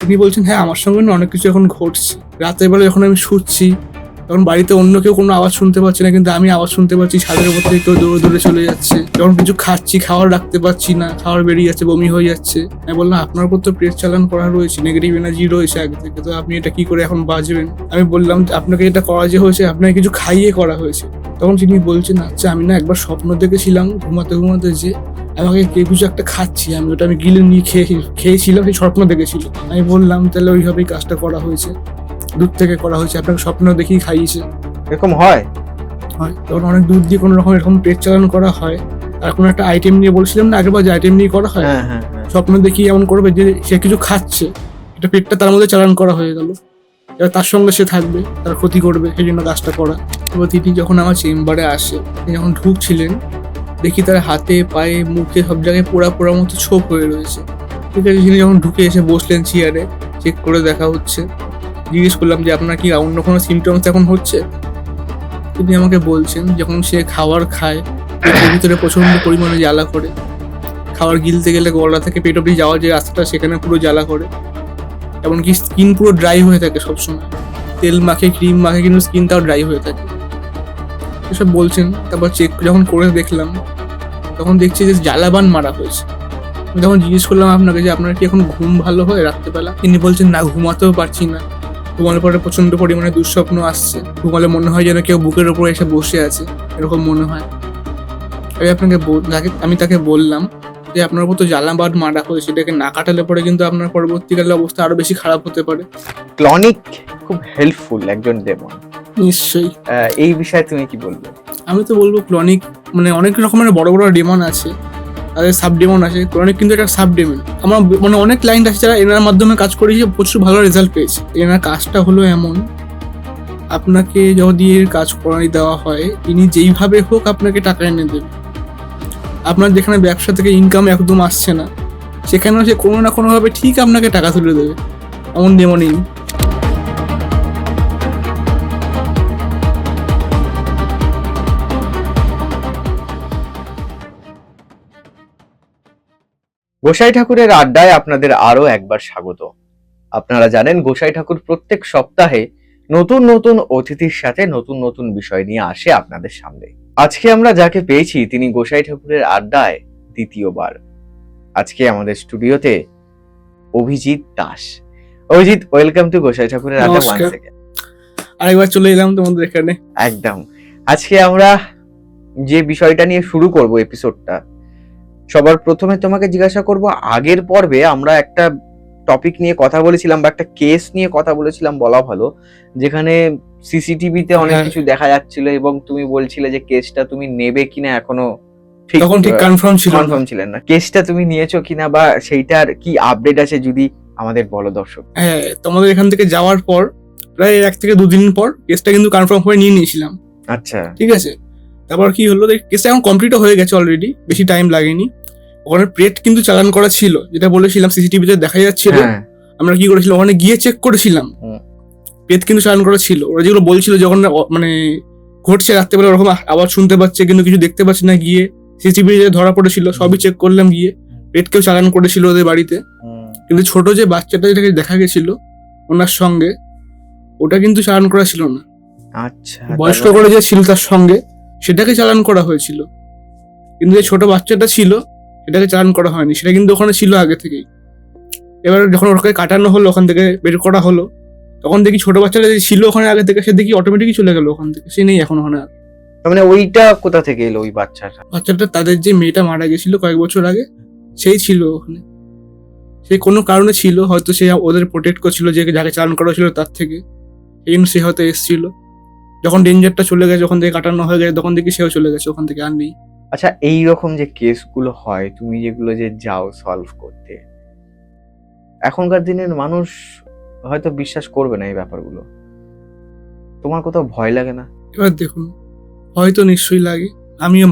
তিনি বলছেন, হ্যাঁ আমার সঙ্গে না অনেক কিছু এখন ঘটছে। রাতের বেলা যখন আমি শুচ্ছি তখন বাড়িতে অন্য কেউ কোনো আওয়াজ শুনতে পাচ্ছি না, কিন্তু আমি আওয়াজ শুনতে পাচ্ছি ছাদের উপর থেকে কেউ দৌড়ে দৌড়ে চলে যাচ্ছে। যখন কিছু খাচ্ছি, খাবার রাখতে পারছি না, খাবার বেরিয়ে যাচ্ছে, বমি হয়ে যাচ্ছে। আমি বললাম, আপনার উপর তো প্রেস চালান করা রয়েছে, নেগেটিভ এনার্জি রয়েছে আগে থেকে, তো আপনি এটা কি করে এখন বাঁচবেন? আমি বললাম, আপনাকে এটা করা যে হয়েছে আপনাকে কিছু খাইয়ে করা হয়েছে। তখন তিনি বলছেন, আচ্ছা আমি না একবার স্বপ্ন দেখেছিলাম ঘুমাতে ঘুমাতে যে আমাকে কেউ কিছু একটা খাচ্ছি, ওটা আমি গিলে নিয়ে খেয়েছিলাম, সেই স্বপ্ন দেখেছিল। আমি বললাম, তাহলে ওইভাবেই কাজটা করা হয়েছে, দূর থেকে করা হয়েছে, আপনাকে স্বপ্ন দেখেই খাইয়েছে। এরকম হয়? তখন অনেক দূর দিয়ে কোনো রকম এরকম পেট চালান করা হয়। আর কোনো একটা আইটেম নিয়ে বলছিলাম না আগেরবার, যে আইটেম নিয়ে করা হয়, স্বপ্ন দেখি এমন করবে যে সে কিছু খাচ্ছে, এটা পেটটা তার মধ্যে চালান করা হয়ে গেল, এবার তার সঙ্গে সে থাকবে, তার ক্ষতি করবে, সেই জন্য কাজটা করা। এবার তিনি যখন আমার চেম্বারে আসে, তিনি যখন ঢুকছিলেন, দেখি তার হাতে পায়ে মুখে সব জায়গায় পোড়া পোড়া মতো ছোপ হয়ে রয়েছে। ঠিক আছে, তিনি যখন ঢুকে এসে বসলেন চেয়ারে, চেক করে দেখা হচ্ছে, জিজ্ঞেস করলাম যে আপনার কি অন্য কোনো সিমটমস এখন হচ্ছে? তিনি আমাকে বলছেন, যখন সে খাবার খায় পেটের ভিতরে প্রচন্ড পরিমাণে জ্বালা করে, খাবার গিলতে গেলে গলা থেকে পেট অব্দি যাওয়ার যে রাস্তাটা সেখানে পুরো জ্বালা করে, এমনকি স্কিন পুরো ড্রাই হয়ে থাকে সবসময়, তেল মাখে ক্রিম মাখে কিন্তু স্কিনটাও ড্রাই হয়ে থাকে, এসব বলছেন। তারপর চেক যখন করে দেখলাম, তখন দেখছি যে জ্বালাবান মারা হয়েছে। আমি তখন জিজ্ঞেস করলাম আপনাকে যে আপনার কি এখন ঘুম ভালো হয় রাত্রেবেলা? তিনি বলছেন, না ঘুমাতেও পারছি না, ঘুমানোর পরে প্রচন্ড পরিমাণে দুঃস্বপ্ন আসছে, ঘুমালে মনে হয় যেন কেউ বুকের উপরে এসে বসে আছে, এরকম মনে হয়। আমি তাকে বললাম যে আপনার উপর তো জ্বালাবান মারা হয়েছে, এটাকে না কাটালে পরে কিন্তু আপনার পরবর্তীকালে অবস্থা আরো বেশি খারাপ হতে পারে। ক্লনিক খুব হেল্পফুল একজন ডেমন। নিশ্চয়ই। এই বিষয়ে তুমি কি বলবে? আমি তো বলবো ক্লনিক মানে অনেক রকমের বড় বড় ডেমন আছে, তাদের সাব ডেমন আছে, ক্লনিক কিন্তু একটা সাব ডেমন। আমার মানে অনেক ক্লায়েন্ট আছে যারা এনার মাধ্যমে কাজ করেছে, প্রচুর ভালো রেজাল্ট পেয়েছে। এনার কাজটা হলো এমন, আপনাকে যদি এর কাজ করাই দেওয়া হয়, তিনি যেইভাবে হোক আপনাকে টাকা এনে দেবে। আপনার যেখানে ব্যবসা থেকে ইনকাম একদম আসছে না, সেখানেও সে কোনো না কোনোভাবে ঠিক আপনাকে টাকা তুলে দেবে, এমন ডেমনই। গোসাই ঠাকুরের আড্ডায় আপনাদের আরো একবার স্বাগত। আপনারা জানেন গোসাই ঠাকুর প্রত্যেক সপ্তাহে নতুন নতুন অতিথির সাথে নতুন নতুন বিষয় নিয়ে আসে আপনাদের সামনে। আজকে আমরা যাকে পেয়েছি তিনি গোসাই ঠাকুরের আড্ডায় দ্বিতীয়বার। আজকে আমাদের স্টুডিওতে অভিজিৎ দাস। অভিজিৎ, ওয়েলকাম টু গোসাই ঠাকুরের আড্ডা ওয়ান্স সেকেন্ড। আরেকবার চলে এলাম তোমাদের এখানে। একদম। আজকে আমরা যে বিষয়টা নিয়ে শুরু করব এপিসোডটা, সবার প্রথমে তোমাকে জিজ্ঞাসা করব, আগের পর্বে আমরা একটা টপিক নিয়ে কথা বলেছিলাম বা একটা কেস নিয়ে কথা বলেছিলাম বলা ভালো, যেখানে সিসিটিভিতে অনেক কিছু দেখা যাচ্ছিল এবং তুমি বলছিলে যে কেসটা তুমি নেবে কিনা এখনো ঠিক কনফার্ম ছিলেন না। কেসটা তুমি নিয়েছো কিনা বা সেইটার কি আপডেট আছে যদি আমাদের বলো দর্শক। হ্যাঁ, তোমাদের এখান থেকে যাওয়ার পর প্রায় 1 থেকে 2 দিন পর কেসটা কিন্তু কনফার্ম হয়ে নিয়ে নিয়েছিলাম। আচ্ছা, ঠিক আছে। তারপর কি হলো, কেসটা এখন কমপ্লিটও হয়ে গেছে অলরেডি, বেশি টাইম লাগেনি। ওখানে প্রেট কিন্তু চালান করা ছিল, যেটা বলেছিলাম সিসিটিভিতে দেখা যাচ্ছিল। আমরা কি করেছিলাম, ওখানে গিয়ে চেক করেছিলাম, প্রেট কিন্তু চালান করা ছিল। ওরা যেগুলো বলছিল যখন মানে ঘটছে রাত্রেবেলা ওরকম আওয়াজ শুনতে পাচ্ছে কিন্তু কিছু দেখতে পাচ্ছে না, গিয়ে সিসিটিভিতে ধরা পড়েছিল, সবই চেক করলাম গিয়ে। প্রেটকেও চালান করেছিল ওদের বাড়িতে, কিন্তু ছোট যে বাচ্চাটা যেটাকে দেখা গেছিল ওনার সঙ্গে, ওটা কিন্তু চালান করা ছিল না। আচ্ছা, বয়স্ক করে যে ছিল তার সঙ্গে সেটাকে চালান করা হয়েছিল, কিন্তু যে ছোট বাচ্চাটা ছিল এটাকে চালান করা হয়নি, সেটা কিন্তু ওখানে ছিল আগে থেকেই। এবার যখন ওকে কাটানো হলো, ওখান থেকে বের করা হলো, তখন দেখি ছোট বাচ্চাটা যে ছিল ওখানে আগে থেকে, সে দেখি অটোমেটিকই চলে গেল ওখান থেকে, সে নেই এখন ওখানে আর। মানে ওইটা কোথা থেকে এলো? ওই বাচ্চাটা তাদের যে মেয়েটা মারা গেছিল কয়েক বছর আগে, সেই ছিল ওখানে। সে কোনো কারণে ছিল, হয়তো সে ওদের প্রোটেক্ট করছিল যে যাকে চালান করা ছিল তার থেকে, এই জন্য সে হয়তো এসেছিল। যখন ডেঞ্জারটা চলে গেছে, ওখান থেকে কাটানো হয়ে গেছে, তখন দেখি সেও চলে গেছে ওখান থেকে, আর নেই। আচ্ছা, এই রকম যে কেসগুলো হয়, তুমি যেগুলো যে যাও সলভ করতে, এখনকার দিনের মানুষ হয়তো বিশ্বাস করবে না এই ব্যাপারগুলো, তোমার কোথাও ভয় লাগে না? এবার দেখুন, ভয় তো নিশ্চয়ই লাগে, আমিও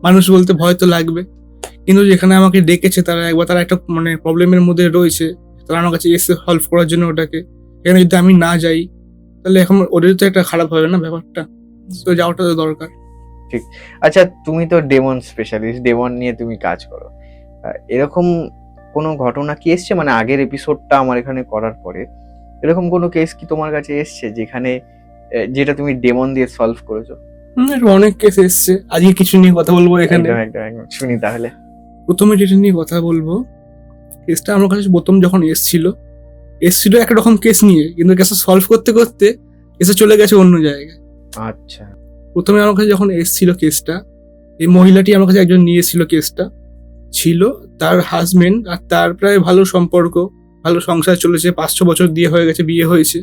মানুষ বলতে ভয় তো লাগবে, কিন্তু যেখানে আমাকে ডেকেছে তারা একবার, তারা একটা মানে প্রবলেমের মধ্যে রয়েছে, তারা আমার কাছে এসে সলভ করার জন্য ওটাকে, এখানে যদি আমি না যাই তাহলে এখন ওদের তো একটা খারাপ হবে না ব্যাপারটা, তো যাওয়াটা তো দরকার। ঠিক। আচ্ছা, তুমি তো ডেমন স্পেশালিস্ট, ডেমন নিয়ে তুমি কাজ করো, এরকম কোনো ঘটনা কি এসছে, মানে আগের এপিসোডটা আমার এখানে করার পরে এরকম কোনো কেস কি তোমার কাছে এসছে যেখানে যেটা তুমি ডেমন দিয়ে সলভ করেছো? এরকম অনেক কেস এসছে, আজকে কিছু নিয়ে কথা বলবো এখানে। একদম শুনি তাহলে। প্রথমে যেটা নিয়ে কথা বলবো, কেসটা আমার কাছে প্রথম যখন এসছিল একরকম কেস নিয়ে, কিন্তু কেসটা সলভ করতে করতে কেসে চলে গেছে অন্য জায়গায়। আচ্ছা। প্রথমে আমার কাছে যখন এসছিল কেসটা, এই মহিলাটি আমার কাছে একজন নিয়ে এসেছিল, কেসটা ছিল তার হাজবেন্ড আর তার প্রায় ভালো সম্পর্ক, ভালো সংসার চলেছে, 5-6 বছর দিয়ে হয়ে গেছে, বিয়ে হয়েছে।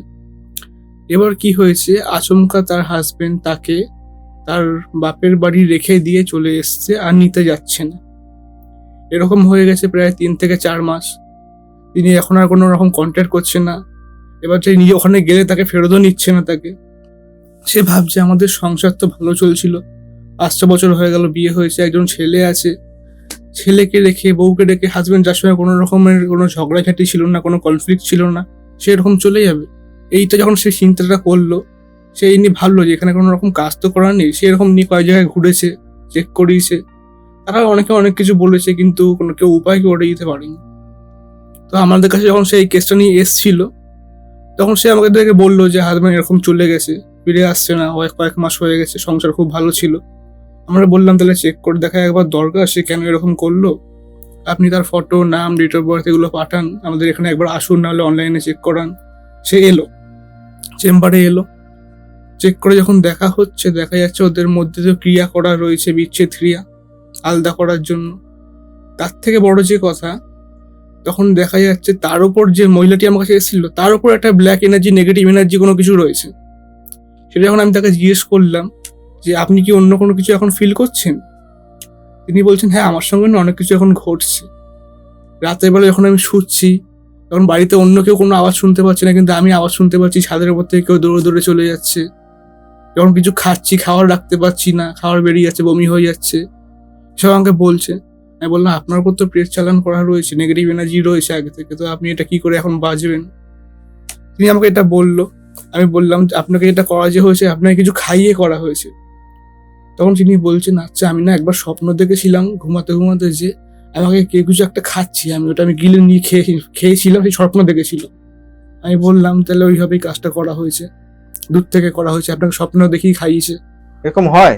এবার কি হয়েছে, আচমকা তার হাজবেন্ড তাকে তার বাপের বাড়ি রেখে দিয়ে চলে এসছে আর নিতে যাচ্ছে না। এরকম হয়ে গেছে প্রায় 3 থেকে 4 মাস। তিনি এখন আর কোনো রকম কন্ট্যাক্ট করছে না। এবার যে নিজে ওখানে গেলে তাকে ফেরতও নিচ্ছে না তাকে। সে ভাবছে আমাদের সংসার তো ভালো চলছিল, 5-6 বছর হয়ে গেল, বিয়ে হয়েছে, একজন ছেলে আছে, ছেলেকে রেখে বউকে রেখে হাজবেন্ড যার সঙ্গে কোনো রকমের কোনো ঝগড়াঝাটি ছিল না, কোনো কনফ্লিক্ট ছিল না, সে এরকম চলে যাবে। এইটা যখন সে চিন্তাটা করলো, সে এই নিয়ে ভাবলো যে এখানে কোনো রকম কাজ তো করার নেই। সে এরকম নিয়ে কয়েক জায়গায় ঘুরেছে, চেক করিয়েছে, তারা অনেকে অনেক কিছু বলেছে, কিন্তু কোনো কেউ উপায় করে দিতে পারেনি। তো আমাদের কাছে যখন সে এই কেসটা নিয়ে এসছিল, তখন সে আমাদেরকে বললো যে হাজবেন্ড এরকম চলে গেছে, ফিরে আসছে না, কয়েক মাস হয়ে গেছে, সংসার খুব ভালো ছিল। আমরা বললাম তাহলে চেক করে দেখা একবার দরকার, সে কেন এরকম করলো। আপনি তার ফটো, নাম, ডেট অফ বার্থ এগুলো পাঠান, আমাদের এখানে একবার আসুন, নাহলে অনলাইনে চেক করান। সে এলো, চেম্বারে এলো, চেক করে যখন দেখা হচ্ছে, দেখা যাচ্ছে ওদের মধ্যে যে ক্রিয়া করা রয়েছে, বিচ্ছেদ ক্রিয়া আলাদা করার জন্য। তার থেকে বড় যে কথা, তখন দেখা যাচ্ছে তার উপর যে মহিলাটি আমার কাছে এসেছিল, তার উপর একটা ব্ল্যাক এনার্জি, নেগেটিভ এনার্জি কোনো কিছু রয়েছে। সেটা যখন আমি তাকে জিজ্ঞেস করলাম যে আপনি কি অন্য কোনো কিছু এখন ফিল করছেন, তিনি বলছেন হ্যাঁ, আমার সঙ্গে না অনেক কিছু এখন ঘটছে। রাতের বেলা যখন আমি শুচ্ছি, তখন বাড়িতে অন্য কেউ কোনো আওয়াজ শুনতে পাচ্ছে না, কিন্তু আমি আওয়াজ শুনতে পাচ্ছি, ছাদের উপর থেকে কেউ দৌড়ে দৌড়ে চলে যাচ্ছে। যখন কিছু খাচ্ছি, খাবার রাখতে পারছি না, খাবার বেরিয়ে যাচ্ছে, বমি হয়ে যাচ্ছে, সব আমাকে বলছে। আমি বললাম আপনার উপর তো প্রেস চালান করা রয়েছে, নেগেটিভ এনার্জি রয়েছে আগে থেকে, তো আপনি এটা কি করে এখন বাঁচবেন। তিনি আমাকে এটা বললো। আমি বললাম আপনাকে এটা করা যে হয়েছে, আপনাকে কিছু খাইয়ে করা হয়েছে। তখন তিনি বলছেন আচ্ছা, আমি না একবার স্বপ্ন দেখেছিলাম ঘুমাতে ঘুমাতে যে আমাকে কেউ কিছু একটা খাচ্ছি, আমি গিলে নিয়ে খেয়েছিলাম, সেই স্বপ্ন দেখেছিল। আমি বললাম তাহলে ওইভাবেই কাজটা করা হয়েছে, দূর থেকে করা হয়েছে, আপনাকে স্বপ্ন দেখেই খাইয়েছে। এরকম হয়?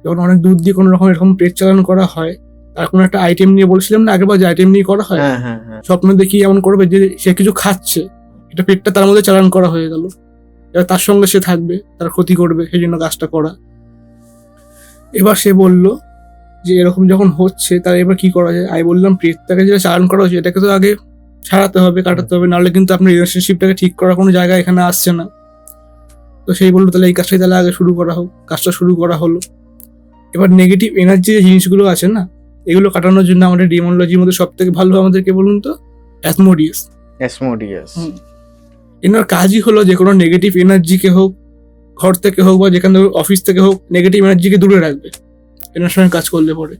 যখন অনেক দূর দিয়ে কোনো রকম এরকম পেট চালান করা হয়, তার কোনো একটা আইটেম নিয়ে বলছিলাম না আগেবার, যে আইটেম নিয়ে করা হয়, স্বপ্ন দেখি এমন করবে যে সে কিছু খাচ্ছে, এটা পেটটা তার মধ্যে চালান করা হয়ে গেল, এবার তার সঙ্গে সে থাকবে, তার ক্ষতি করবে, সেই জন্য কাজটা করা। এবার সে বলল যে এরকম যখন হচ্ছে তাহলে এবার কি করা যায়। আমি বললাম পেটটাকে যেটা চালান করা হচ্ছে এটাকে তো আগে ছাড়াতে হবে, কাটাতে হবে, নাহলে কিন্তু আপনার রিলেশনশিপটাকে ঠিক করার কোনো জায়গা এখানে আসছে না। তো সেই বললো তাহলে এই কাজটাই তাহলে আগে শুরু করা হোক। কাজটা শুরু করা হলো। এবার নেগেটিভ এনার্জি যে জিনিসগুলো আছে না, এগুলো কাটানোর জন্য আমাদের ডিমোলজির মধ্যে সব থেকে ভালো আমাদেরকে বলুন তো, অ্যাসমোডিয়াস। এনার কাজই হলো যে কোনো নেগেটিভ এনার্জিকে হোক, ঘর থেকে হোক বা যেখানে অফিস থেকে হোক, নেগেটিভ এনার্জিকে দূরে রাখবে এনার সঙ্গে কাজ করলে পরে।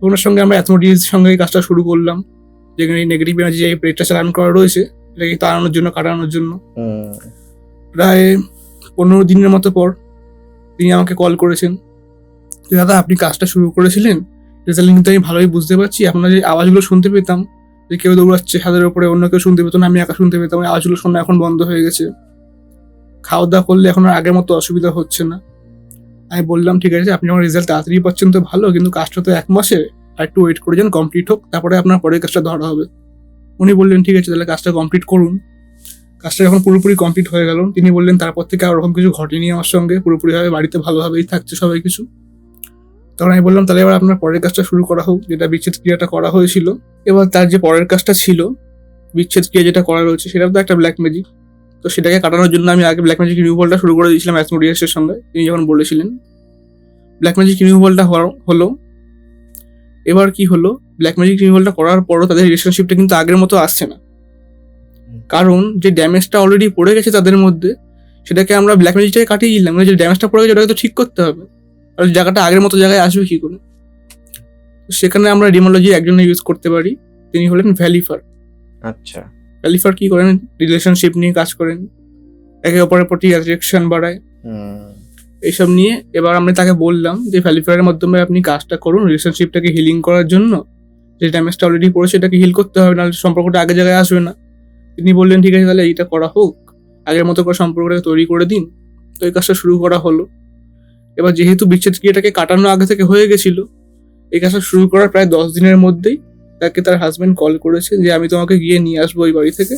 ওনার সঙ্গে আমরা অ্যাসমোডিয়াস সঙ্গে এই কাজটা শুরু করলাম, যেখানে নেগেটিভ এনার্জি যে প্রেটটা চালান করা রয়েছে এটাকে তাড়ানোর জন্য, কাটানোর জন্য। প্রায় 15 দিনের মতো পর তিনি আমাকে কল করেছেন যে দাদা আপনি কাজটা শুরু করেছিলেন, রেজাল্ট কিন্তু আমি ভালোই বুঝতে পারছি, আপনার যে আওয়াজগুলো শুনতে পেতাম, যে কেউ দৌড়াচ্ছে ছাদের উপরে, অন্য কেউ শুনতে পেত না, আমি একা শুনতে পেতাম, ওই আওয়াজগুলো শোনা এখন বন্ধ হয়ে গেছে, খাওয়া দাওয়া করলে এখন আর আগের মতো অসুবিধা হচ্ছে না। আমি বললাম ঠিক আছে, আপনি আমার রেজাল্ট তাড়াতাড়ি পাচ্ছেন তো ভালো, কিন্তু কাজটা তো 1 মাসে, আর একটু ওয়েট করে যান, কমপ্লিট হোক, তারপরে আপনার পরের কাজটা ধরা হবে। উনি বললেন ঠিক আছে তাহলে কাজটা কমপ্লিট করুন। কাজটা যখন পুরোপুরি কমপ্লিট হয়ে গেল, তিনি বললেন তারপর থেকে আর ওরকম কিছু ঘটেনি আমার সঙ্গে, পুরোপুরিভাবে বাড়িতে ভালোভাবেই থাকছে সবাই কিছু। তখন আমি বললাম তাহলে এবার আপনার পরের কাজটা শুরু করা হোক, যেটা বিচ্ছেদ ক্রিয়াটা করা হয়েছিল। এবার তার যে পরের কাজটা ছিল, বিচ্ছেদ ক্রিয়া যেটা করা রয়েছে, সেটা তো একটা ব্ল্যাক ম্যাজিক। তো সেটাকে কাটানোর জন্য আমি আগে ব্ল্যাক ম্যাজিক রিমুভালটা শুরু করে দিয়েছিলাম অ্যাসমোডিয়াসের সঙ্গে, তিনি যখন বলেছিলেন। ব্ল্যাক ম্যাজিক রিমুভালটা হলো। এবার কি হলো, ব্ল্যাক ম্যাজিক রিমুভালটা করার পরও তাদের রিলেশনশিপটা কিন্তু আগের মতো আসছে না, কারণ যে ড্যামেজটা অলরেডি পড়ে গেছে তাদের মধ্যে, সেটাকে আমরা ব্ল্যাক ম্যাজিকটাকে কাটিয়ে দিলাম, যে ড্যামেজটা পড়ে গেছে ওটাকে তো ঠিক করতে হবে, আর জায়গাটা আগের মতো জায়গায় আসবে কি করে। সেখানে আমরা ডিমোলজি একজনে ইউজ করতে পারি, তিনি হলেন ভ্যালিফার। আচ্ছা, ভ্যালিফার কি করেন, রিলেশনশিপ নিয়ে কাজ করেন, একে অপরের প্রতি অ্যাট্রাকশন বাড়ায়, এইসব নিয়ে। এবার আমি তাকে বললাম যে ভ্যালিফারের মাধ্যমে আপনি কাজটা করুন রিলেশনশিপটাকে হিলিং করার জন্য, যে ড্যামেজটা অলরেডি পড়েছে এটাকে হিল করতে হবে, নাহলে সম্পর্কটা আগের জায়গায় আসবে না। তিনি বললেন ঠিক আছে তাহলে এইটা করা হোক, আগের মতো করে সম্পর্কটাকে তৈরি করে দিন। তো এই কাজটা শুরু করা হলো। এবার যেহেতু বিচ্ছেদ ক্রিয়াটাকে কাটানো আগে থেকে হয়ে গেছিল, এই কাজটা শুরু করার প্রায় 10 দিনের মধ্যেই তাকে তার হাজবেন্ড কল করেছে যে আমি তোমাকে গিয়ে নিয়ে আসবো ওই বাড়ি থেকে।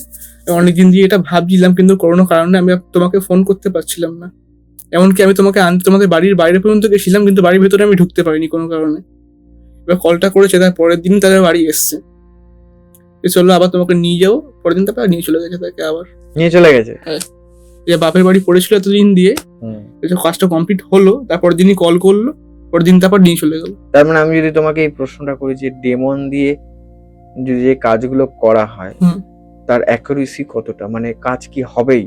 অনেকদিন দিয়ে এটা ভাবছিলাম, কিন্তু কোনো কারণে আমি তোমাকে ফোন করতে পারছিলাম না। এমনকি আমি তোমাকে আনতে তোমাদের বাড়ির বাইরে পর্যন্ত গেছিলাম, কিন্তু বাড়ির ভেতরে আমি ঢুকতে পারিনি কোনো কারণে। এবার কলটা করেছে, তার পরের দিন তাদের বাড়ি এসছে, চলো আবার তোমাকে নিয়ে যাও। পরের দিন তারপর নিয়ে চলে গেছে, তাকে আবার নিয়ে চলে গেছে। হ্যাঁ, যে বাপের বাড়ি পড়েছিল এতদিন দিয়ে, কাজটা কমপ্লিট হলো, তারপর দিনই কল করলো, পরের দিন তারপর নিয়ে চলে গেল। তার মানে আমি যদি তোমাকে এই প্রশ্নটা করি যে ডেমন দিয়ে যদি যে কাজগুলো করা হয় তার অ্যাকুরেসি কতটা, মানে কাজ কি হবেই?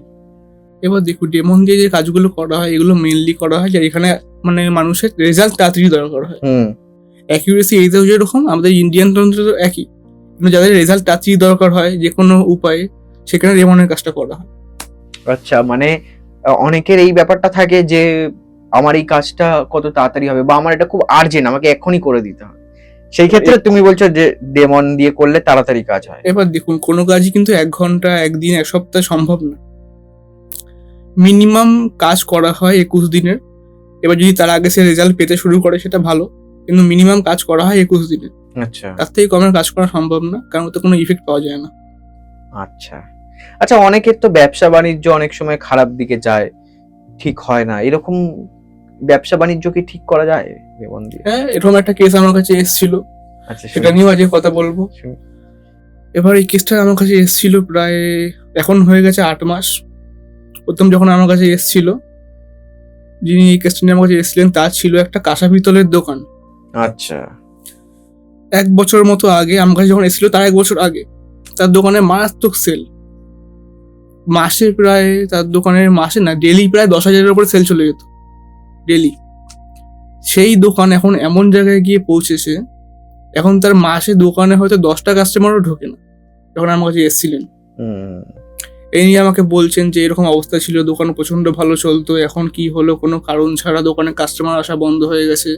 এবার দেখুন, ডেমন দিয়ে যে কাজগুলো করা হয় এগুলো মেইনলি করা হয় যে এখানে মানে মানুষের রেজাল্ট তাড়াতাড়ি দরকার হয়। অ্যাকুরেসি এইটাও যেরকম আমাদের ইন্ডিয়ান তন্ত্র তো একই, কিন্তু যাদের রেজাল্ট তাড়াতাড়ি দরকার হয় যে কোনো উপায়ে, সেখানে ডেমনের কাজটা করা হয়। আচ্ছা, মানে অনেকের এই ব্যাপারটা থাকে যে আমার এই কাজটা কত তাড়াতাড়ি হবে, বা আমার এটা খুব আর্জেন্ট, আমাকে এখনই করে দিতে হবে। সেই ক্ষেত্রে তুমি বলছো যে ডেমন দিয়ে করলে তাড়াতাড়ি কাজ হয়। এবার দেখুন, কোনো কাজই কিন্তু 1 ঘন্টা, 1 দিন, 1 সপ্তাহ সম্ভব না। মিনিমাম কাজ করা হয় 21 দিনের। এবার যদি তার আগে সে রেজাল্ট পেতে শুরু করে সেটা ভালো, কিন্তু মিনিমাম কাজ করা হয় 21 দিনের। আচ্ছা, তার থেকে কমের কাজ করা সম্ভব না, কারণ ওতে কোনো ইফেক্ট পাওয়া যায় না। আচ্ছা আচ্ছা, অনেকের তো ব্যবসা বাণিজ্য অনেক সময় খারাপ দিকে যায়, ঠিক হয় না, এরকম ব্যবসা বাণিজ্য কি ঠিক করা যায় ডেমন দিয়ে? হ্যাঁ, এরকম একটা কেস আমার কাছে এসেছিল। আচ্ছা, সেটা নিয়েও আজকে কথা বলবো। এবার এই কেসটা আমার কাছে এসেছিল প্রায় এখন হয়ে গেছে 8 মাস। প্রথম যখন আমার কাছে এসেছিল, যিনি এই কেসটা নিয়ে আমার কাছে এসেছিলেন, তার ছিল একটা কাঁসা পিতলের দোকান। আচ্ছা, 1 বছর মতো আগে আমার কাছে যখন এসেছিল, তার 1 বছর আগে তার দোকানে মারাত্মক সেল। মাসে প্রায় তার দোকানের মাসে না, ডেলি প্রায় 10,000-এর উপরে সেল চলে যেত ডেলি। সেই দোকান এখন এমন জায়গায় গিয়ে পৌঁছেছে, এখন তার মাসে দোকানে হয়তো 10টা কাস্টমারও ঢোকে না। যখন আমার কাছে এসেছিলেন, এই নিয়ে আমাকে বলছেন যে এরকম অবস্থা ছিল, দোকান প্রচন্ড ভালো চলতো, এখন কি হলো, কোনো কারণ ছাড়া দোকানে কাস্টমার আসা বন্ধ হয়ে গেছে,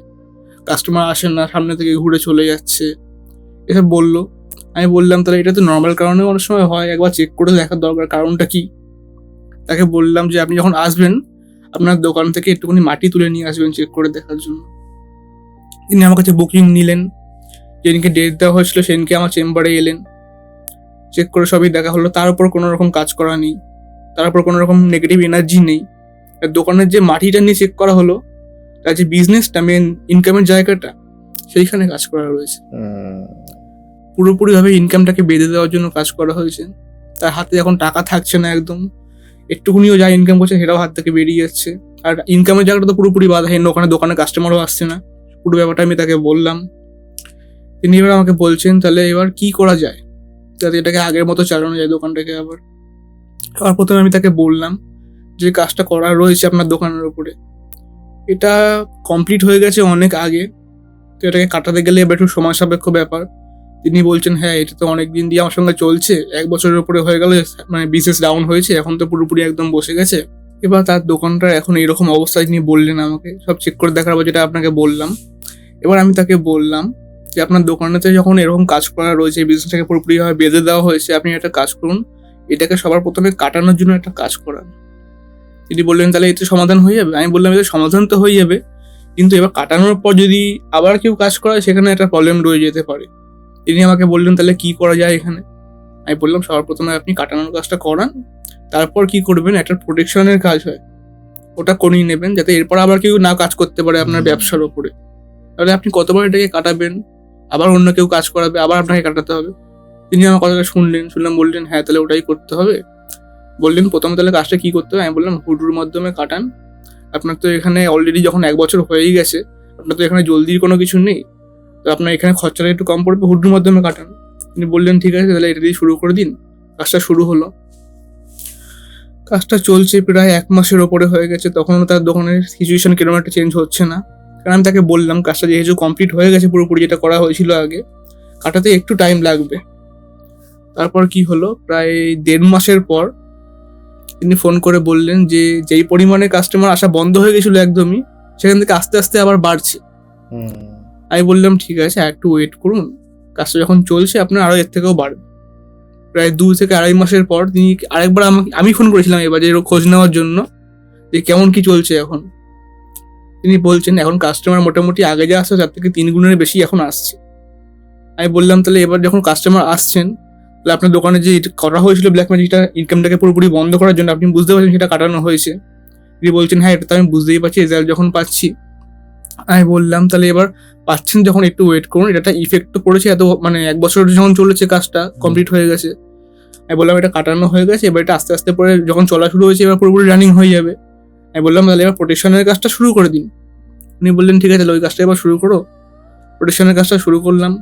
কাস্টমার আসেন না, সামনে থেকে ঘুরে চলে যাচ্ছে, এসব বললো। আমি বললাম তাহলে এটা তো নর্মাল কারণে অনেক সময় হয়, একবার চেক করে দেখার দরকার কারণটা কি। তাকে বললাম যে আপনি যখন আসবেন আপনার দোকান থেকে একটুখানি মাটি তুলে নিয়ে আসবেন চেক করে দেখার জন্য। তিনি আমার কাছে বুকিং নিলেন, যেদিনকে ডেট দেওয়া হয়েছিল সেদিনকে আমার চেম্বারে এলেন, চেক করে সবই দেখা হলো। তার উপর কোনো রকম কাজ করা নেই, তার উপর কোনো রকম নেগেটিভ এনার্জি নেই। দোকানের যে মাটিটা নিয়ে চেক করা হলো, তার যে বিজনেসটা, মেন ইনকামের জায়গাটা, সেইখানে কাজ করা রয়েছে। পুরোপুরিভাবে ইনকামটাকে বেঁধে দেওয়ার জন্য কাজ করা হয়েছে। তার হাতে এখন টাকা থাকছে না একদম, একটুকুনিও যা ইনকাম করছে সেটাও হাত থেকে বেরিয়ে যাচ্ছে। আর ইনকামের জায়গাটা তো পুরোপুরি বাধাহীন, ওখানে দোকানে কাস্টমারও আসছে না। পুরো ব্যাপারটা আমি তাকে বললাম। তিনি এবার আমাকে বলছেন তাহলে এবার কি করা যায় যাতে এটাকে আগের মতো চালানো যায় দোকানটাকে আবার। প্রথমে আমি তাকে বললাম যে কাজটা করা রয়েছে আপনার দোকানের উপরে, এটা কমপ্লিট হয়ে গেছে অনেক আগে, তো এটাকে কাটাতে গেলে এবার একটু সময় সাপেক্ষ ব্যাপার। তিনি বলছেন হ্যাঁ, এটা তো অনেক দিন দিয়ে আমার সঙ্গে চলছে, 1 বছরের উপরে হয়ে গেল, মানে বিজনেস ডাউন হয়েছে, এখন তো পুরোপুরি একদম বসে গেছে। এবার তার দোকানটার এখন এরকম অবস্থায় তিনি বললেন আমাকে, সব চেক করে দেখার পর যেটা আপনাকে বললাম। এবার আমি তাকে বললাম যে আপনার দোকানেতে যখন এরকম কাজ করা রয়েছে, বিজনেসটাকে পুরোপুরিভাবে বেঁধে দেওয়া হয়েছে, আপনি একটা কাজ করুন, এটাকে সবার প্রথমে কাটানোর জন্য একটা কাজ করান। তিনি বললেন তাহলে এতে সমাধান হয়ে যাবে। আমি বললাম এতে সমাধান তো হয়ে যাবে, কিন্তু এবার কাটানোর পর যদি আবার কেউ কাজ করায় সেখানে একটা প্রবলেম রয়ে যেতে পারে। তিনি আমাকে বললেন তাহলে কি করা যায় এখানে। আমি বললাম সবার প্রথমে আপনি কাটানোর কাজটা করান, তারপর কি করবেন, একটা প্রোটেকশনের কাজ হয়, ওটা করিয়ে নেবেন, যাতে এরপর আবার কেউ না কাজ করতে পারে আপনার ব্যবসার ওপরে। তাহলে আপনি কতবার এটাকে কাটাবেন, আবার অন্য কেউ কাজ করাবে, আবার আপনাকে কাটাতে হবে। তিনি আমার কথাটা শুনলাম, বললেন হ্যাঁ তাহলে ওটাই করতে হবে। বললেন প্রথমে তাহলে কাজটা কি করতে হবে। আমি বললাম হুডুর মাধ্যমে কাটান, আপনার তো এখানে অলরেডি যখন 1 বছর হয়েই গেছে, আপনার তো এখানে জলদির কোনো কিছু নেই, তো আপনার এখানে খরচাটা একটু কম পড়বে, হুডুর মাধ্যমে কাটান। তিনি বললেন ঠিক আছে তাহলে এটা দিয়ে শুরু করে দিন। কাজটা শুরু হলো, কাজটা চলছে প্রায় 1 মাসের ওপরে হয়ে গেছে, তখনও তার দোকানের সিচুয়েশন কিরকম একটা চেঞ্জ হচ্ছে না। কারণ আমি তাকে বললাম কাজটা যেহেতু কমপ্লিট হয়ে গেছে পুরোপুরি, যেটা করা হয়েছিল আগে, কাটাতে একটু টাইম লাগবে। তারপর কি হলো, প্রায় 1.5 মাসের পর তিনি ফোন করে বললেন যে যেই পরিমাণে কাস্টমার আসা বন্ধ হয়ে গেছিল একদমই, সেখান থেকে আস্তে আস্তে আবার বাড়ছে। আমি বললাম ঠিক আছে একটু ওয়েট করুন, কাজটা যখন চলছে আপনার আরো এর থেকেও বাড়বে। প্রায় 2 থেকে 2.5 মাসের পর তিনি আরেকবার আমি ফোন করেছিলাম এবার যে খোঁজ নেওয়ার জন্য যে কেমন কি চলছে এখন। তিনি বলছেন এখন কাস্টমার মোটামুটি আগে যা আসছে তার থেকে 3 গুণের বেশি এখন আসছে। আমি বললাম তাহলে এবার যখন কাস্টমার আসছেন তাহলে আপনার দোকানে যে করা হয়েছিল ব্ল্যাক ম্যাজিকটা ইনকামটাকে পুরোপুরি বন্ধ করার জন্য আপনি বুঝতে পারছেন সেটা কাটানো হয়েছে। তিনি বলছেন হ্যাঁ এটা তো আমি বুঝতেই পারছি, রেজাল্ট যখন পাচ্ছি। আমি বললাম তাহলে এবার পাচ্ছেন যখন একটু ওয়েট করুন, এটা ইফেক্ট তো পড়েছে এত 1 বছর যখন চলেছে কাজটা কমপ্লিট হয়ে গেছে। আমি বললাম এটা কাটানো হয়ে গেছে, এবার এটা আস্তে আস্তে পরে যখন চলা শুরু হয়েছে এবার পুরোপুরি রানিং হয়ে যাবে। আমি বললাম তাহলে এবার প্রোটেকশনের কাজটা শুরু করে দিন। উনি বললেন ঠিক আছে তাহলে ওই কাজটা এবার শুরু করো। প্রোটেকশনের কাজটা শুরু করলাম।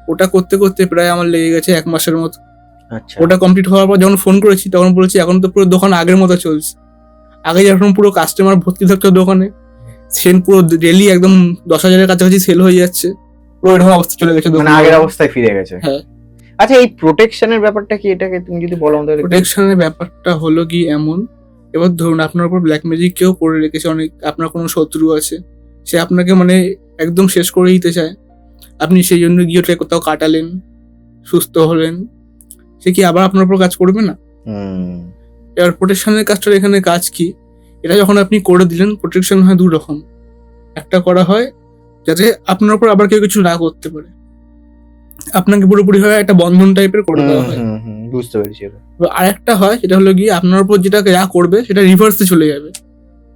ওটা করতে করতে প্রায় আমার লেগে গেছে 1 মাসের মতো। আচ্ছা, ওটা কমপ্লিট হওয়ার পর যখন ফোন করেছি তখন বলেছি এখন তো পুরো দোকান আগের মতো চলছে। আগে যখন পুরো কাস্টমার ভর্তি থাকতো দোকানে, সেল পুরো ডেলি একদম 10,000-এর কাছাকাছি সেল হয়ে যাচ্ছে, পুরো এরকম অবস্থা চলে গেছে মানে আগের অবস্থায় ফিরে গেছে। হ্যাঁ। আচ্ছা, এই প্রোটেকশনের ব্যাপারটা কি, এটাকে তুমি যদি বলো আমাদের। প্রোটেকশনের ব্যাপারটা হলো কি এমন, এবার ধরুন আপনার উপর ব্ল্যাক ম্যাজিক কেউ করে রেখেছে, অনেক আপনার কোনো শত্রু আছে, সে আপনাকে একদম শেষ করে দিতে চায়, আপনি সেই জন্য গিয়ে ওটা কোথাও কাটালেন, সুস্থ হলেন, সে কি আবার আপনার উপর কাজ করবে না? এবার প্রোটেকশনের কাজটার এখানে কাজ কি, এটা যখন আপনি করে দিলেন, প্রোটেকশন হয় 2 রকম। একটা করা হয় যাতে আপনার উপর আবার কেউ কিছু না করতে পারে, আপনাকে পুরোপুরি হয় একটা বন্ধন টাইপের করে দেওয়া হয়। বুঝতে পেরেছি। আরেকটা হয় সেটা হলো গিয়ে আপনার উপর যেটা যা করবে সেটা রিভার্সে চলে যাবে,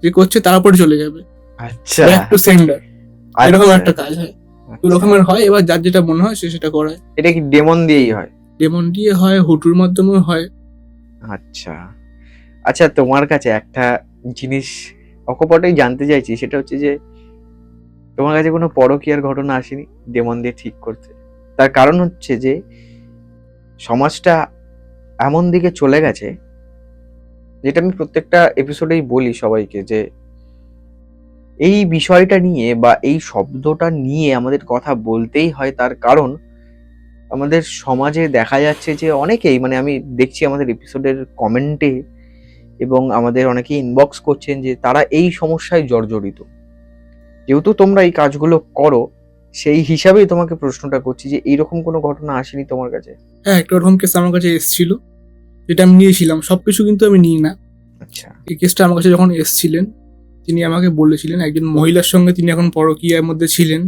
যে করছে তার উপর চলে যাবে। আচ্ছা, ব্যাক টু সেন্ডার, এরকম একটা কাজ হয়। 2 রকমের হয়, এবার যার যেটা মনে হয় সে সেটা করায়। এটা কি ডেমন দিয়েই হয়? ডেমন দিয়ে হয়, হুটুর মাধ্যমেও হয়। আচ্ছা আচ্ছা, তোমার কাছে একটা জিনিস অকপটেই জানতে চাইছি, সেটা হচ্ছে যে তোমার কাছে কোনো পরকীয়ার ঘটনা আসেনি ডেমন দিয়ে ঠিক করতে? তার কারণ হচ্ছে যে সমাজটা এমন দিকে চলে গেছে, যেটা আমি প্রত্যেকটা এপিসোডেই বলি সবাইকে, যে এই বিষয়টা নিয়ে বা এই শব্দটা নিয়ে আমাদের কথা বলতেই হয়। তার কারণ আমাদের সমাজে দেখা যাচ্ছে যে অনেকেই, আমি দেখছি আমাদের এপিসোডের কমেন্টে এবং আমাদের অনেকেই ইনবক্স করছেন যে তারা এই সমস্যায় জর্জরিত। যেহেতু তোমরা এই কাজগুলো করো, সেই হিসাবেই তোমাকে প্রশ্নটা করছি যে এইরকম কোনো ঘটনা আসেনি তোমার কাছে? হ্যাঁ, একটা ওরকম কেস আমার কাছে এসেছিল, যেটা আমি নিয়েছিলাম। সবকিছু কিন্তু আমি নিই না। আচ্ছা, এই কেসটা আমার কাছে যখন এসেছিলেন, তিনি আমাকে বলেছিলেন একজন মহিলার সঙ্গে তিনি এখন পরকীয়ার মধ্যে ছিলেন,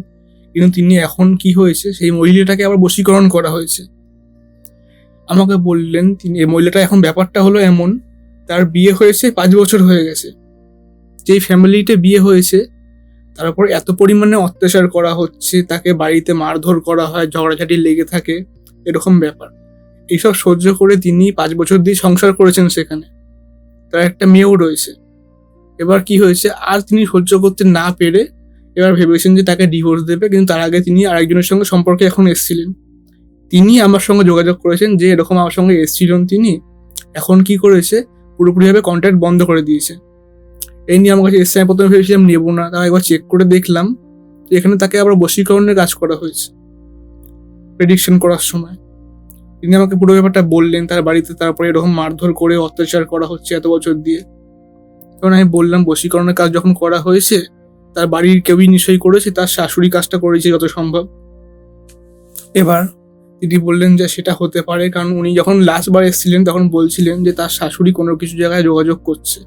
কিন্তু তিনি এখন কি হয়েছে, সেই মহিলাটাকে আবার বশীকরণ করা হয়েছে। আমাকে বললেন তিনি, এই মহিলাটা এখন ব্যাপারটা হলো এমন, তার বিয়ে হয়েছে 5 বছর হয়ে গেছে, যেই ফ্যামিলিতে বিয়ে হয়েছে তার উপর এত পরিমাণে অত্যাচার করা হচ্ছে, তাকে বাড়িতে মারধর করা হয়, ঝগড়াঝাটি লেগে থাকে, এরকম ব্যাপার। এইসব সহ্য করে তিনি 5 বছর দিয়ে সংসার করেছেন, সেখানে তার একটা মেয়েও রয়েছে। এবার কি হয়েছে, আর তিনি সহ্য করতে না পেরে এবার ভেবেছেন যে তাকে ডিভোর্স দেবে, কিন্তু তার আগে তিনি আরেকজনের সঙ্গে সম্পর্কে এখন এসেছিলেন। তিনি আমার সঙ্গে যোগাযোগ করেছেন যে এরকম আমার সঙ্গে এসেছিলেন তিনি, এখন কি করেছে, পুরোপুরিভাবে কন্ট্যাক্ট বন্ধ করে দিয়েছে। এই নিয়ে আমার কাছে এসে আমি প্রথমে ভেবেছিলাম নেবো না, তাও একবার চেক করে দেখলাম যে এখানে তাকে আবার বশীকরণের কাজ করা হয়েছে। প্রেডিকশন করার সময় তিনি আমাকে পুরো ব্যাপারটা বললেন, তার বাড়িতে তারপরে এরকম মারধর করে অত্যাচার করা হচ্ছে এত বছর দিয়ে। তখন আমি বললাম বশীকরণের কাজ যখন করা হয়েছে, তার বাড়ির কেউই নিশ্চয়ই করেছে, তার শাশুড়ি কাজটা করেছে যত সম্ভব। এবার তিনি বললেন যে সেটা হতে পারে, কারণ উনি যখন লাস্টবার এসেছিলেন তখন বলছিলেন যে তার শাশুড়ি কোনো কিছু জায়গায় যোগাযোগ করছে,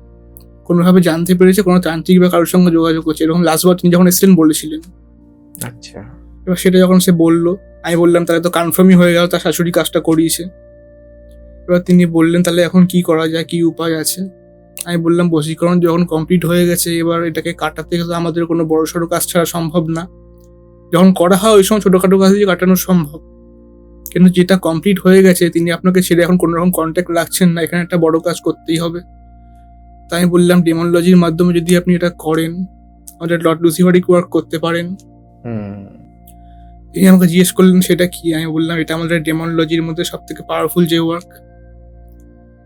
কোনোভাবে জানতে পেরেছে, কোনো তান্ত্রিক বা কারোর সঙ্গে যোগাযোগ করছে, এরকম লাস্টবার তিনি যখন এসেছিলেন বলেছিলেন। আচ্ছা, এবার সেটা যখন সে বললো, আমি বললাম তাহলে তো কনফার্মই হয়ে গেল তার শাশুড়ি কাজটা করিয়েছে। এবার তিনি বললেন তাহলে এখন কি করা যায়, কি উপায় আছে। আমি বললাম বশীকরণ যখন কমপ্লিট হয়ে গেছে, এবার এটাকে কাটাতে গেলে আমাদের কোনো বড়সড় কাজ ছাড়া সম্ভব না। যখন করা হয় ওই সময় ছোটোখাটো কাজ দিয়ে কাটানো সম্ভব, কিন্তু যেটা কমপ্লিট হয়ে গেছে তিনি আপনাকে ছেড়ে এখন কোনো রকম কন্ট্যাক্ট রাখছেন না, এখানে একটা বড় কাজ করতেই হবে। তাই আমি বললাম ডেমোনলজির মাধ্যমে যদি আপনি এটা করেন, আমাদের লর্ড লুসিফারিক ওয়ার্ক করতে পারেন। তিনি আমাকে জিজ্ঞেস করলেন সেটা কি, আমি বললাম এটা আমাদের ডেমোনলজির মধ্যে সব থেকে পাওয়ারফুল যে ওয়ার্ক।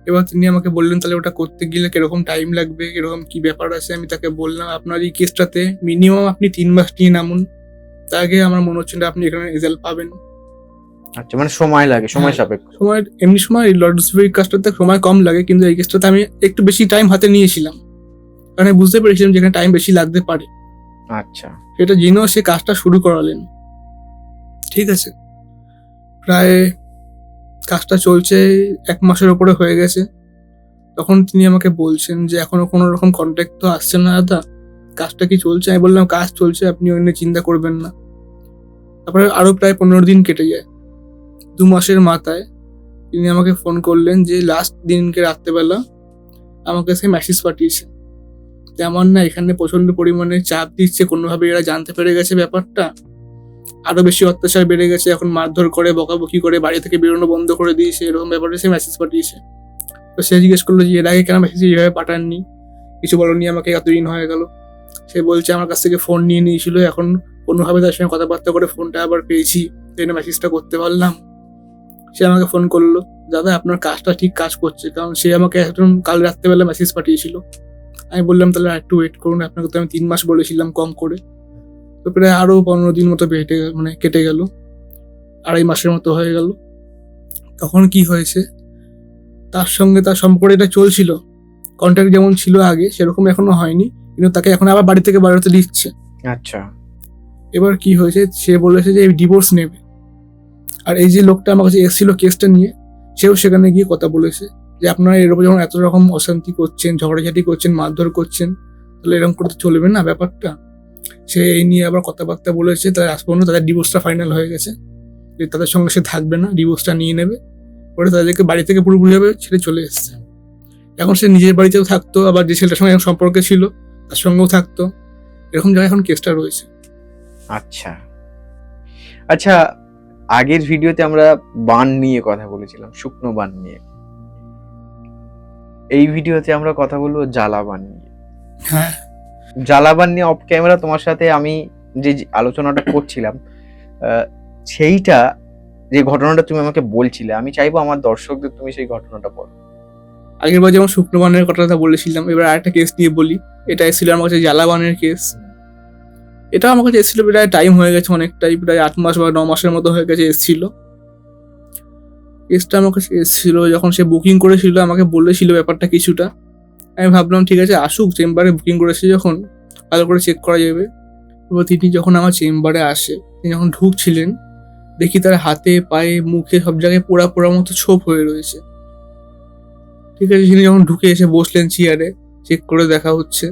এবার তিনি আমাকে বললেন তাহলে ওটা করতে গেলে কিরকম টাইম লাগবে, কিরকম কি ব্যাপার আছে। আমি তাকে বললাম আপনার এই কেসটাতে মিনিমাম আপনি 3 মাস নিয়ে নামুন, তার আগে আমার মনে হচ্ছে না আপনি এখানে রেজাল্ট পাবেন। আচ্ছা, সময় লাগে, সময় সাপেক্ষ। সময় এমনি সময় লর্ড লুসিফারিক কাজটাতে সময় কম লাগে, কিন্তু এই কেসটাতে আমি একটু বেশি টাইম হাতে নিয়েছিলাম, কারণ আমি বুঝতে পেরেছিলাম যেখানে টাইম বেশি লাগতে পারে। আচ্ছা, সেটা জেনেও সে কাজটা শুরু করালেন। ঠিক আছে, প্রায় কাজটা চলছে 1 মাসের ওপরে হয়ে গেছে। তখন তিনি আমাকে বলছেন যে এখনো কোনো রকম কন্ট্যাক্ট তো আসছে না দাদা, কাজটা কি চলছে? আমি বললাম কাজ চলছে, আপনি ওই নিয়ে চিন্তা করবেন না। তারপরে আরো প্রায় 15 দিন কেটে যায়। 2 মাসের মাথায় তিনি আমাকে ফোন করলেন যে লাস্ট দিনকে রাত্রেবেলা আমাকে সে মেসেজ পাঠিয়েছে যে আমার না এখানে প্রচন্ড পরিমাণে চাপ দিচ্ছে, কোনোভাবে এরা জানতে পেরে গেছে ব্যাপারটা, আরো বেশি অত্যাচার বেড়ে গেছে, এখন মারধর করে, বকাবকি করে, বাড়ি থেকে বেরোনো বন্ধ করে দিয়েছে, এরকম ব্যাপারে সে মেসেজ পাঠিয়েছে। তো সে জিজ্ঞেস করলো যে এর আগে কেন মেসেজ এইভাবে পাঠাননি, কিছু বলনি আমাকে, এতদিন হয়ে গেল। সে বলছে আমার কাছ থেকে ফোন নিয়ে নিয়েছিল, এখন কোনোভাবে তার সঙ্গে কথাবার্তা করে ফোনটা আবার পেয়েছি, সেই জন্য মেসেজটা করতে পারলাম। সে আমাকে ফোন করলো, দাদা আপনার কাজটা ঠিক কাজ করছে, কারণ সে আমাকে একদম কাল রাত্রেবেলা মেসেজ পাঠিয়েছিল। আমি বললাম তাহলে একটু ওয়েট করুন, আপনাকে তো আমি 3 মাস বলেছিলাম কম করে। তো প্রায় আরো 15 দিন মতো কেটে গেল, 2.5 মাসের মতো হয়ে গেল। তখন কি হয়েছে, তার সঙ্গে তার সম্পর্কটা চলছিল, কন্ট্যাক্ট যেমন ছিল আগে সেরকম এখনো হয়নি, কিন্তু তাকে এখন আবার বাড়ি থেকে বাড়াতে দিচ্ছে। আচ্ছা, এবার কি হয়েছে, সে বলেছে যে ডিভোর্স নেবে। আর এই যে লোকটা আমার কাছে এসেছিল কেসটা নিয়ে, সেও সেখানে গিয়ে কথা বলেছে যে আপনারা এর উপর যখন এত রকম অশান্তি করছেন, ঝগড়াঝাটি করছেন, মারধর করছেন, তাহলে এরকম করতে চলবে না ব্যাপারটা। সে এই নিয়ে আবার কথাবার্তা বলেছে, তাদের আজ পর্যন্ত তাদের ডিভোর্সটা ফাইনাল হয়ে গেছে, যে তাদের সঙ্গে সে থাকবে না, ডিভোর্সটা নিয়ে নেবে। পরে তাদেরকে বাড়ি থেকে পুরোপুরিভাবে ছেড়ে চলে এসছে। এখন সে নিজের বাড়িতেও থাকতো, আবার যে ছেলেটার সঙ্গে সম্পর্কে ছিল তার সঙ্গেও থাকতো, এরকম জায়গায় এখন কেসটা রয়েছে। আচ্ছা আচ্ছা, আগের ভিডিওতে আমরা বান নিয়ে কথা বলেছিলাম, শুকনো বান নিয়ে। এই ভিডিওতে আমরা কথা বলবো জ্বালা বান নিয়ে। হ্যাঁ, জ্বালা বান নিয়ে অফ ক্যামেরা তোমার সাথে আমি যে আলোচনাটা করছিলাম, সেইটা যে ঘটনাটা তুমি আমাকে বলছিলে, আমি চাইবো আমার দর্শকদের তুমি সেই ঘটনাটা বলো। আগের বার যেমন শুকনো বানের কথাটা বলেছিলাম, এবার আরেকটা কেস নিয়ে বলি। এটা এসেছিল আমার কাছে জ্বালা বানের কেস। এটা আমার কাছে এসেছিল প্রায় টাইম হয়ে গেছে অনেকটাই, প্রায় 8 মাস বা 9 মাসের মতো হয়ে গেছে এসেছিল। কেসটা আমার কাছে এসেছিল যখন সে বুকিং করেছিল, আমাকে বলেছিল ব্যাপারটা কিছুটা। আমি ভাবলাম ঠিক আছে আসুক, চেম্বারে বুকিং করেছে যখন ভালো করে চেক করা যাবে। এবার তিনি যখন আমার চেম্বারে আসে, তিনি যখন ঢুকছিলেন, দেখি তার হাতে পায়ে মুখে সব জায়গায় পোড়া পোড়া মতো ছোপ হয়ে রয়েছে। ঠিক আছে, তিনি যখন ঢুকে এসে বসলেন চেয়ারে, চেক করে দেখা হচ্ছে,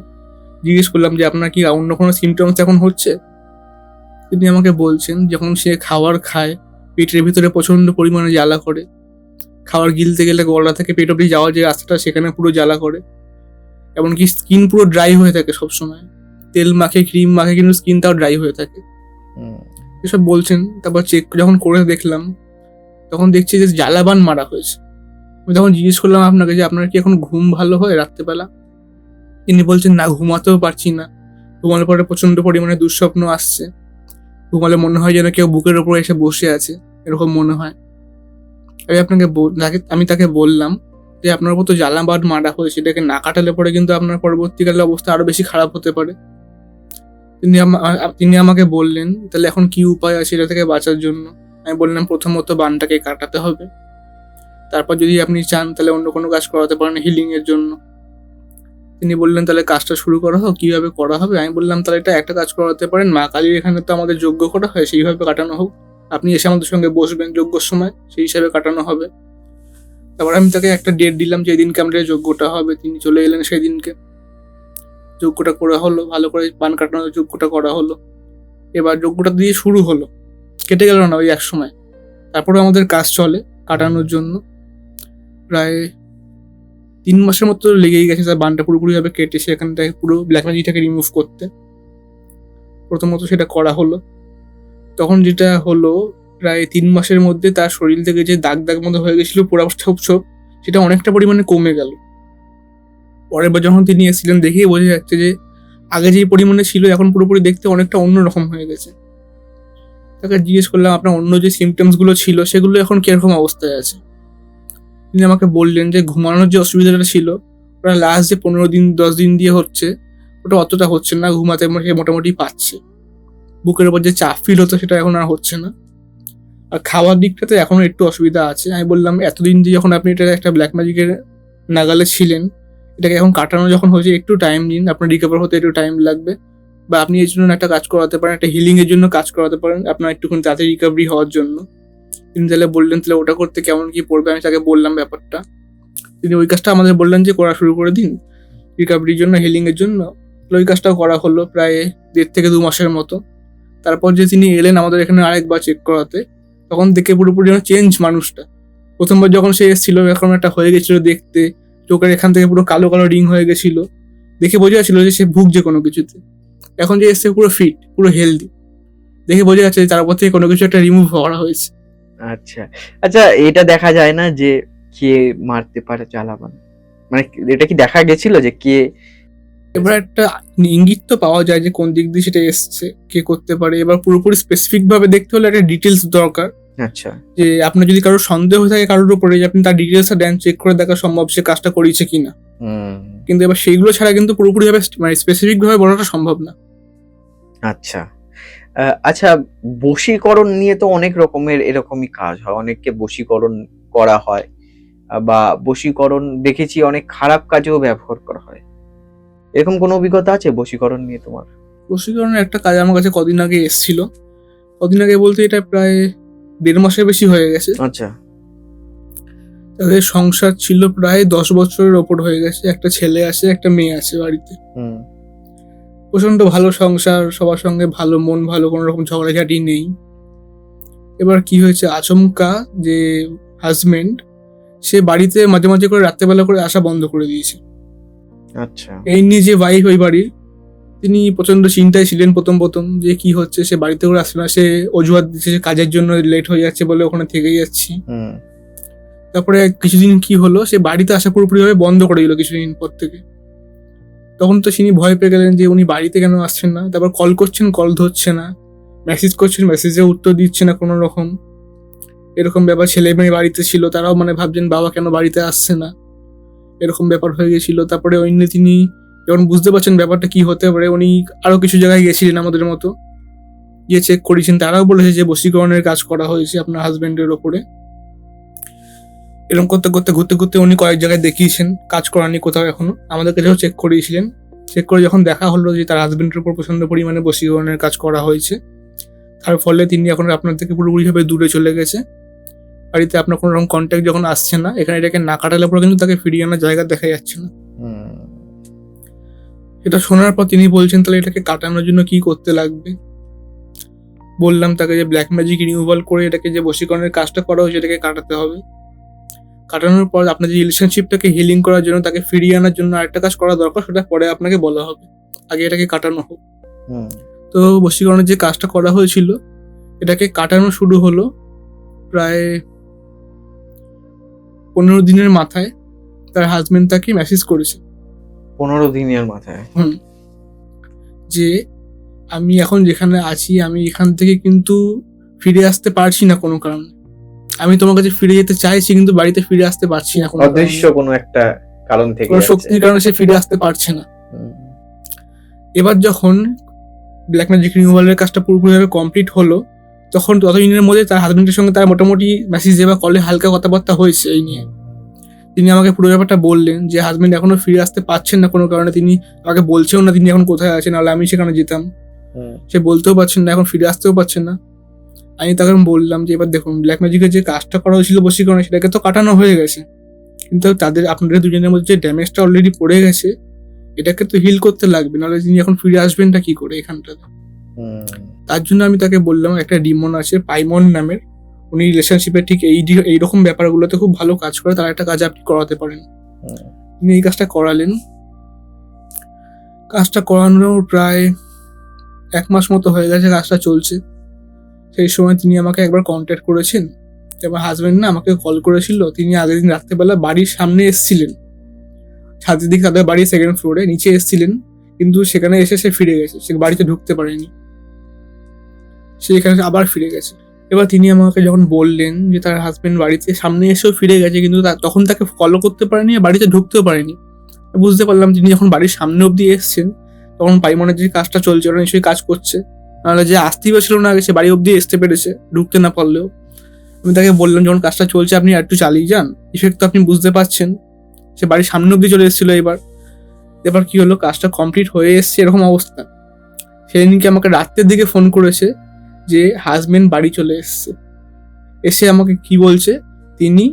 জিজ্ঞেস করলাম যে আপনার কি অন্য কোনো সিমটমস এখন হচ্ছে? তিনি আমাকে বলছেন যখন সে খাবার খায়, পেটের ভিতরে প্রচন্ড পরিমাণে জ্বালা করে, খাবার গিলতে গেলে গলা থেকে পেট অব্দি যাওয়ার যে রাস্তাটা সেখানে পুরো জ্বালা করে, এমনকি স্কিন পুরো ড্রাই হয়ে থাকে সবসময়, তেল মাখে ক্রিম মাখে কিন্তু স্কিনটাও ড্রাই হয়ে থাকে, এসব বলছেন। তারপর চেক যখন করে দেখলাম, তখন দেখছি যে জ্বালাবান মারা হয়েছে। আমি তখন জিজ্ঞেস করলাম আপনাকে যে আপনার কি এখন ঘুম ভালো হয় রাত্রেবেলা? তিনি বলছেন না, ঘুমাতেও পারছি না, ঘুমালে পরে প্রচন্ড পরিমাণে দুঃস্বপ্ন আসছে, ঘুমালে মনে হয় যেন কেউ বুকের ওপরে এসে বসে আছে, এরকম মনে হয়। আমি তাকে বললাম যে আপনার উপর তো জ্বালাবান মারা হয়েছে, এটাকে না কাটালে পরে কিন্তু আপনার পরবর্তীকালে অবস্থা আরো বেশি খারাপ হতে পারে। তিনি আমাকে বললেন তাহলে এখন কি উপায় আছে এটা থেকে বাঁচার জন্য। আমি বললাম প্রথমত বানটাকে কাটাতে হবে, তারপর যদি আপনি চান তাহলে অন্য কোনো কাজ করাতে পারেন হিলিং এর জন্য। তিনি বললেন তাহলে কাজটা শুরু করা হোক, কিভাবে করা হবে? আমি বললাম তাহলে এটা একটা কাজ করাতে পারেন, মা কালীর এখানে তো আমাদের যজ্ঞ করা হয়, সেইভাবে কাটানো হোক, আপনি এসে আমাদের সঙ্গে বসবেন যজ্ঞর সময়, সেই হিসাবে কাটানো হবে। তারপর আমি তাকে একটা ডেট দিলাম যে দিনকে আমাদের যজ্ঞটা হবে, তিনি চলে এলেন সেই দিনকে। যজ্ঞটা করা হলো, ভালো করে পান কাটানোর যজ্ঞটা করা হলো। এবার যজ্ঞটা দিয়ে শুরু হলো, কেটে গেল না ওই এক সময়। তারপরে আমাদের কাজ চলে কাটানোর জন্য, প্রায় 3 মাসের মতো লেগেই গেছে তার বানটা পুরোপুরিভাবে কেটে সেখানটায় পুরো ব্ল্যাক ম্যাজিকটাকে রিমুভ করতে। প্রথমত সেটা করা হলো, তখন যেটা হলো প্রায় 3 মাসের মধ্যে তার শরীর থেকে যে দাগ দাগ মতো হয়ে গেছিল পোড়া ছোপ ছোপ, সেটা অনেকটা পরিমাণে কমে গেল। পরের বার যখন তিনি এসেছিলেন দেখেই বোঝা যাচ্ছে যে আগে যে পরিমাণে ছিল এখন পুরোপুরি দেখতে অনেকটা অন্যরকম হয়ে গেছে। তাকে জিজ্ঞেস করলাম আপনার অন্য যে সিমটমস গুলো ছিল সেগুলো এখন কিরকম অবস্থায় আছে? তিনি আমাকে বললেন যে ঘুমানোর যে অসুবিধাটা ছিল ওটা লাস্ট যে 15 দিন 10 দিন দিয়ে হচ্ছে, ওটা অতটা হচ্ছে না, ঘুমাতে মোটামুটি পাচ্ছে, বুকের উপর যে চাপ ফিল হতো সেটা এখন আর হচ্ছে না। আর খাওয়ার দিকটাতে এখনো একটু অসুবিধা আছে। আমি বললাম এতদিন যে যখন আপনি এটা একটা ব্ল্যাক ম্যাজিকের নাগালে ছিলেন, এটাকে এখন কাটানো যখন হয়েছে একটু টাইম দিন, আপনার রিকভার হতে একটু টাইম লাগবে, বা আপনি এর জন্য একটা কাজ করাতে পারেন, একটা হিলিং এর জন্য কাজ করাতে পারেন আপনার একটুখানি তাড়াতাড়ি রিকভারি হওয়ার জন্য। তিনি তাহলে বললেন তাহলে ওটা করতে কেমন কি পড়বে। আমি তাকে বললাম ব্যাপারটা, তিনি ওই কাজটা আমাদের বললেন যে করা শুরু করে দিন রিকভারির জন্য, হিলিংয়ের জন্য। ওই কাজটাও করা হলো প্রায় 1.5 থেকে 2 মাসের মতো। তারপর যে তিনি এলেন আমাদের এখানে আরেকবার চেক করাতে, তখন দেখে পুরোপুরি যেন চেঞ্জ মানুষটা। প্রথমবার যখন সে এসেছিল এখন একটা হয়ে গেছিল দেখতে, চোখের এখান থেকে পুরো কালো কালো রিং হয়ে গেছিল, দেখে বোঝা যাচ্ছিল যে সে ভুগছে কোনো কিছুতে। এখন যে এসছে পুরো ফিট, পুরো হেলদি, দেখে বোঝা যাচ্ছে যে তার উপর থেকে কোনো কিছু একটা রিমুভ করা হয়েছে। আচ্ছা আচ্ছা, এটা দেখা যায় না যে কে মারতে পারে চালাবান, মানে এটা কি দেখা গেছিল যে কে? এবার একটা ইঙ্গিত তো পাওয়া যায় যে কোন দিক দিয়ে সেটা এসছে, কে করতে পারে। এবার পুরোপুরি স্পেসিফিক ভাবে দেখতে হলে একটা ডিটেলস দরকার। আচ্ছা, যে আপনার যদি কারোর সন্দেহ হয়ে থাকে কারোর উপরে, যে আপনি তার ডিটেলসটা দেন, চেক করে দেখা সম্ভব সে কাজটা করিয়েছে কিনা। কিন্তু এবার সেইগুলো ছাড়া কিন্তু পুরোপুরি ভাবে মানে স্পেসিফিক ভাবে বলাটা সম্ভব না। আচ্ছা আচ্ছা, বশীকরণ নিয়ে তো অনেক রকমের এরকমই কাজ হয়, অনেককে বশীকরণ করা হয়, বা বশীকরণ দেখেছি অনেক খারাপ কাজেও ব্যবহার করা হয়। এরকম কোনো অভিজ্ঞতা আছে বশীকরণ নিয়ে তোমার? বশীকরণের একটা কাজ আমার কাছে কদিন আগে এসেছিল। কদিন আগে বলতে এটা প্রায় 1.5 মাসের বেশি হয়ে গেছে। আচ্ছা, তাদের সংসার ছিল প্রায় 10 বছরের ওপর হয়ে গেছে। একটা ছেলে আছে, একটা মেয়ে আছে বাড়িতে। প্রচন্ড ভালো সংসার, সবার সঙ্গে ভালো, মন ভালো, কোনো রকম ঝগড়াঝাটি নেই। এবার কি হয়েছে, আচমকা যে হাজবেন্ড সে বাড়িতে মাঝে মাঝে করে রাত্রেবেলা করে আসা বন্ধ করে দিয়েছে। আচ্ছা, এই নিয়ে যে ওয়াইফ ওই বাড়ির, তিনি প্রচন্ড চিন্তায় ছিলেন প্রথম যে কি হচ্ছে, সে বাড়িতে করে আসছে না, সে অজুহাত দিচ্ছে যে কাজের জন্য লেট হয়ে যাচ্ছে বলে ওখানে থেকেই যাচ্ছি। তারপরে কিছুদিন কি হলো, সে বাড়িতে আসা পুরোপুরি ভাবে বন্ধ করে দিল কিছুদিন পর থেকে। তখন তো তিনি ভয় পেয়ে গেলেন যে উনি বাড়িতে কেন আসছেন না। তারপর কল করছেন, কল ধরছে না, মেসেজ করছেন, মেসেজে উত্তর দিচ্ছে না কোনো রকম। এরকম ব্যাপার। ছেলে মেয়ে বাড়িতে ছিল, তারাও মানে ভাবছেন বাবা কেন বাড়িতে আসছে না, এরকম ব্যাপার হয়ে গেছিল। তারপরে ওই নিয়ে তিনি যখন বুঝতে পারছেন ব্যাপারটা কি হতে পারে, উনি আরো কিছু জায়গায় গেছিলেন আমাদের মতো, গিয়ে চেক করেছেন। তারাও বলেছে যে বশীকরণের কাজ করা হয়েছে আপনার হাজবেন্ডের ওপরে। এরকম করতে করতে ঘুরতে ঘুরতে উনি কয়েক জায়গায় দেখিয়েছেন, কাজ করানি কোথাও এখনো। আমাদের কাছেও চেক করিয়েছিলেন। চেক করে যখন দেখা হলো যে তার হাজবেন্ডের উপর প্রচন্ড পরিমাণে বশীকরণের কাজ করা হয়েছে, তার ফলে তিনি এখন আপনার থেকে পুরোপুরিভাবে দূরে চলে গেছে। বাড়িতে আপনার কোনো রকম কন্ট্যাক্ট যখন আসছে না, এখানে এটাকে না কাটালে পরে কিন্তু তাকে ফিরিয়ে আনার জায়গা দেখা যাচ্ছে না। এটা শোনার পর তিনি বলছেন তাহলে এটাকে কাটানোর জন্য কি করতে লাগবে। বললাম তাকে যে ব্ল্যাক ম্যাজিক রিমুভাল করে এটাকে যে বশীকরণের কাজটা করা হয়েছে এটাকে কাটাতে হবে। কাটানোর পর আপনার যে রিলেশনশিপটাকে হিলিং করার জন্য, তাকে ফিরিয়ে আনার জন্য আরেকটা কাজ করা দরকার, সেটা পরে আপনাকে বলা হবে, আগে এটাকে কাটানো হোক। তো বশীকরণের যে কাজটা করা হয়েছিল এটাকে কাটানো শুরু হলো প্রায় 15 দিনের মাথায়। তার হাজবেন্ড তাকে মেসেজ করেছে 15 দিনের মাথায় যে আমি এখন যেখানে আছি, আমি এখান থেকে কিন্তু ফিরে আসতে পারছি না কোনো কারণে। আমি তোমার কাছে ফিরে যেতে চাইছি কিন্তু বাড়িতে ফিরে আসতে পারছি না, অদৃশ্য কোনো একটা কারণ থেকে, কোনো শক্তির কারণে সে ফিরে আসতে পারছে না। এবার যখন ব্ল্যাক ম্যাজিক রিমুভালের কাজটা পুরোপুরিভাবে কমপ্লিট হলো, তখন ততদিনের মধ্যে তার হাজবেন্ডের সঙ্গে তার মোটামুটি মেসেজে বা কলে হালকা কথাবার্তা হয়েছে এই নিয়ে। তিনি আমাকে পুরো ব্যাপারটা বললেন যে হাজবেন্ড এখনো ফিরে আসতে পারছেন না কোনো কারণে। তিনি আমাকে বলছেও না তিনি এখন কোথায় আছেন, নাহলে আমি সেখানে যেতাম। সে বলতেও পারছেন না, এখন ফিরে আসতেও পারছেন না। আমি তাকে বললাম যে এবার দেখুন, ব্ল্যাক ম্যাজিকের যে কাজটা করা হয়েছিল বশীকরণে, সেটাকে তো কাটানো হয়ে গেছে, কিন্তু আপনাদের দুজনের মধ্যে যে ড্যামেজটা অলরেডি পড়ে গেছে এটাকে তো হিল করতে লাগবে, নাহলে তিনি এখন ফিরে আসবেনটা কি করে এখানটাতে। তার জন্য আমি তাকে বললাম একটা ডিমন আছে পাইমন নামের, উনি রিলেশনশিপের ঠিক এইরকম ব্যাপারগুলোতে খুব ভালো কাজ করে, তার একটা কাজ আপনি করাতে পারেন। তিনি এই কাজটা করালেন। কাজটা করানোর প্রায় 1 মাস মতো হয়ে গেছে, কাজটা চলছে। সেই সময় তিনি আমাকে একবার কন্ট্যাক্ট করেছেন। এবার হাজবেন্ড না আমাকে কল করেছিল, তিনি আগের দিন রাত্রেবেলা বাড়ির সামনে এসেছিলেন, ছাদের দিকে, তাদের বাড়ির 2nd ফ্লোরে নিচে এসেছিলেন, কিন্তু সেখানে এসে সে ফিরে গেছে, সে বাড়িতে ঢুকতে পারেনি, সে এখানে আবার ফিরে গেছে। এবার তিনি আমাকে যখন বললেন যে তার হাজবেন্ড বাড়িতে সামনে এসেও ফিরে গেছে, কিন্তু তখন তাকে ফলো করতে পারেনি, বাড়িতে ঢুকতেও পারেনি, বুঝতে পারলাম তিনি যখন বাড়ির সামনে অব্দি এসছেন তখন পাইমনের যে কাজটা চলছে ওরা নিশ্চয়ই কাজ করছে, নাহলে যে আসতেই পারছিল না আগে সে বাড়ি অব্দি আসতে পেরেছে ঢুকতে না পারলেও। আমি তাকে বললাম যখন কাজটা চলছে আপনি একটু চালিয়ে যান, ইফেক্ট তো আপনি বুঝতে পারছেন। সে বাড়ির সামনে অব্দি চলে এসেছিল। এবার কি হলো, কাজটা কমপ্লিট হয়ে এসছে এরকম অবস্থা, সেদিনকে আমাকে রাত্রের দিকে ফোন করেছে যে হাজবেন্ড বাড়ি চলে এসছে। এসে আমাকে কি বলছে, তিনি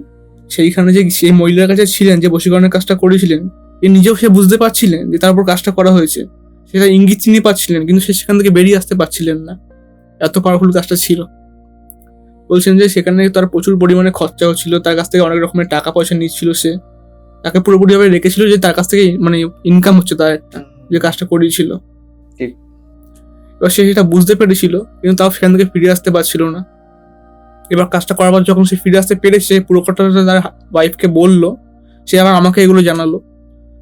সেইখানে যে সেই মহিলার কাছে ছিলেন, যে বশীকরণের কাজটা করেছিলেন, এ নিজেও সে বুঝতে পারছিলেন যে তার উপর কাজটা করা হয়েছে, সেটা ইঙ্গিত চিনি পাচ্ছিলেন, কিন্তু সে সেখান থেকে বেরিয়ে আসতে পারছিলেন না, এত পাওয়ারফুল কাজটা ছিল। বলছেন যে সেখানে তার প্রচুর পরিমাণে খরচা হচ্ছিল, তার কাছ থেকে অনেক রকমের টাকা পয়সা নিচ্ছিল, সে তাকে পুরোপুরিভাবে রেখেছিল যে তার কাছ থেকে মানে ইনকাম হচ্ছে তার একটা, যে কাজটা করিয়েছিল। ঠিক। এবার সে সেটা বুঝতে পেরেছিল, কিন্তু তাও সেখান থেকে ফিরে আসতে পারছিল না। এবার কাজটা করার পর যখন সে ফিরে আসতে পেরেছে, পুরো কথাটা তার ওয়াইফকে বললো, সে আবার আমাকে এগুলো জানালো।